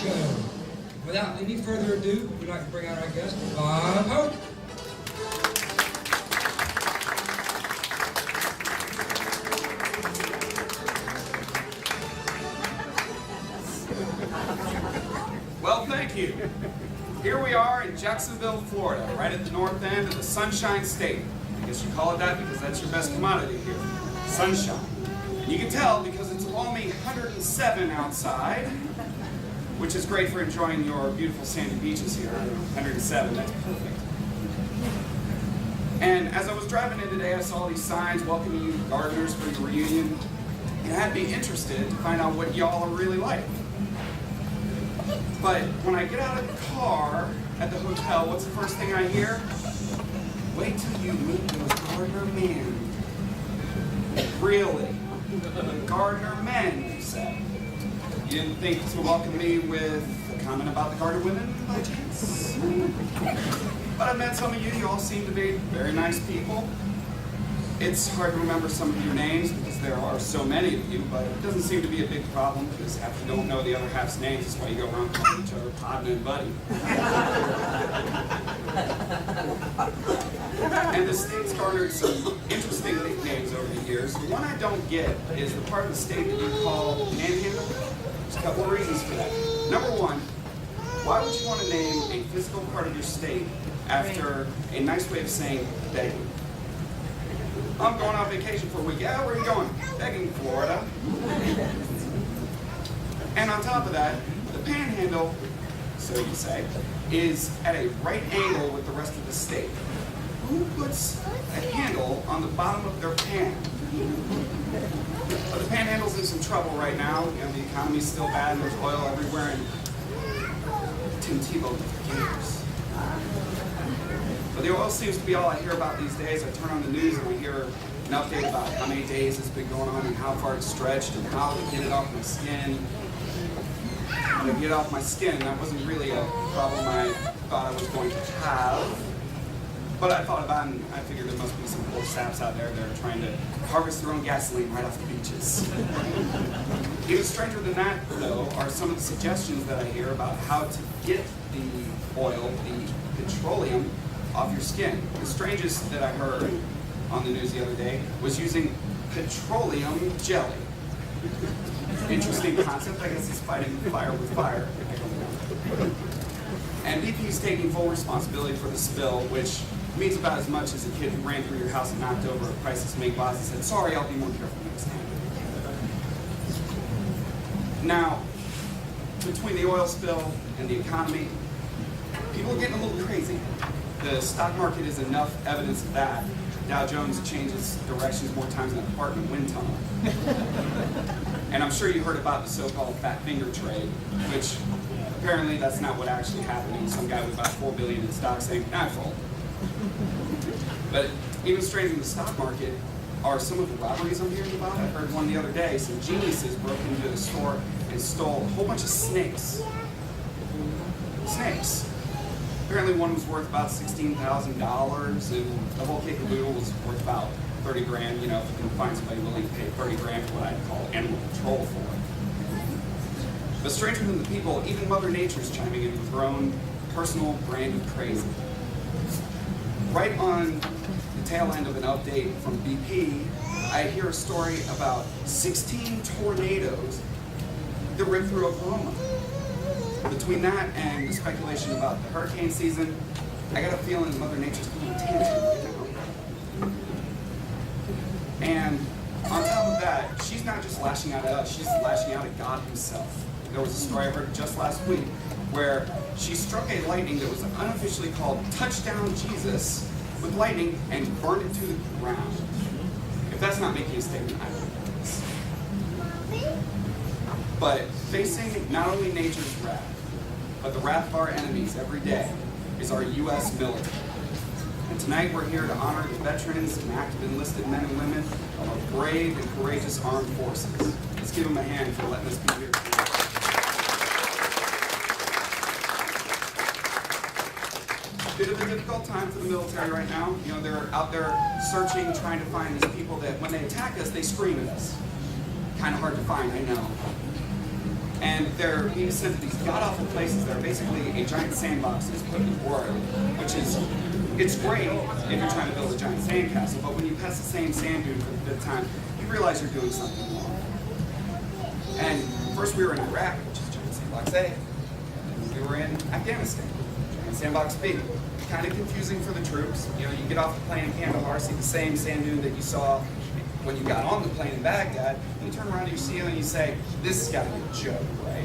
Show. Without any further ado, we'd like to bring out our guest, Bob Hope. Well, thank you. Here we are in Jacksonville, Florida, right at the north end of the Sunshine State. I guess you call it that because that's your best commodity here, sunshine. And you can tell because it's only 107 outside, which is great for enjoying your beautiful sandy beaches here. 107, that's perfect. And as I was driving in today, I saw these signs welcoming you gardeners for your reunion. It had me interested to find out what y'all are really like. But when I get out of the car at the hotel, what's the first thing I hear? Wait till you meet those gardener men. Really? Gardener men, you say? You didn't think to welcome me with a comment about the gardener women by chance? But I've met some of you. You all seem to be very nice people. It's hard to remember some of your names because there are so many of you, but it doesn't seem to be a big problem because half you don't know the other half's names. That's why you go around calling each other Podden and Buddy. And the state's garnered some interesting nicknames over the years. The one I don't get is the part of the state that you call Panhandle. There's a couple of reasons for that. Number one, why would you want to name a physical part of your state after a nice way of saying begging? I'm going on vacation for a week. Yeah, where are you going? Begging, Florida. And on top of that, the Panhandle, so you say, is at a right angle with the rest of the state. Who puts a handle on the bottom of their pan? Well, the Panhandle's in some trouble right now. You know, the economy's still bad and there's oil everywhere, and Tim Tebow cares. But the oil seems to be all I hear about these days. I turn on the news and I hear an update about how many days it's been going on and how far it's stretched and how to get it off my skin. How to get it off my skin, that wasn't really a problem I thought I was going to have. But I thought about it and I figured there must be some poor saps out there that are trying to harvest their own gasoline right off the beaches. Even stranger than that, though, are some of the suggestions that I hear about how to get the oil, the petroleum, off your skin. The strangest that I heard on the news the other day was using petroleum jelly. Interesting concept. I guess it's fighting fire with fire. And BP is taking full responsibility for the spill, which means about as much as a kid who ran through your house and knocked over a priceless mink vase and said, "Sorry, I'll be more careful next time." Now, between the oil spill and the economy, people are getting a little crazy. The stock market is enough evidence of that. Dow Jones changes directions more times than an apartment wind tunnel. And I'm sure you heard about the so-called fat finger trade, which apparently that's not what actually happened. Some guy with about $4 billion in stocks saying, "I fold." But even stranger than the stock market are some of the robberies I'm hearing about. I heard one the other day. Some geniuses broke into the store and stole a whole bunch of snakes. Snakes. Apparently one was worth about $16,000 and the whole kit and caboodle was worth about 30 grand, you know, if you can find somebody willing to pay 30 grand for what I'd call animal control for it. But stranger than the people, even Mother Nature's chiming in with her own personal brand of crazy. Right on the tail end of an update from BP, I hear a story about 16 tornadoes that ripped through Oklahoma. Between that and the speculation about the hurricane season, I got a feeling Mother Nature's going on a tangent right now. And on top of that, she's not just lashing out at us, she's lashing out at God himself. There was a story I heard just last week where she struck a lightning that was unofficially called Touchdown Jesus with lightning and burned it to the ground. If that's not making a statement, I don't know what is. But facing not only nature's wrath, but the wrath of our enemies every day is our U.S. military. And tonight we're here to honor the veterans and active enlisted men and women of our brave and courageous armed forces. Let's give them a hand for letting us be here today. Bit of a difficult time for the military right now. You know, they're out there searching, trying to find these people that when they attack us, they scream at us. Kind of hard to find, I know. And they're being sent to these god-awful places that are basically a giant sandbox that's put in water, which is, it's great if you're trying to build a giant sandcastle, but when you pass the same sand dune for the fifth time, you realize you're doing something wrong. And first we were in Iraq, which is giant sandbox A, and we were in Afghanistan, giant sandbox B. Kind of confusing for the troops. You know, you get off the plane in Kandahar, see the same sand dune that you saw when you got on the plane in Baghdad, and you turn around and you see it and you say, this has got to be a joke, right?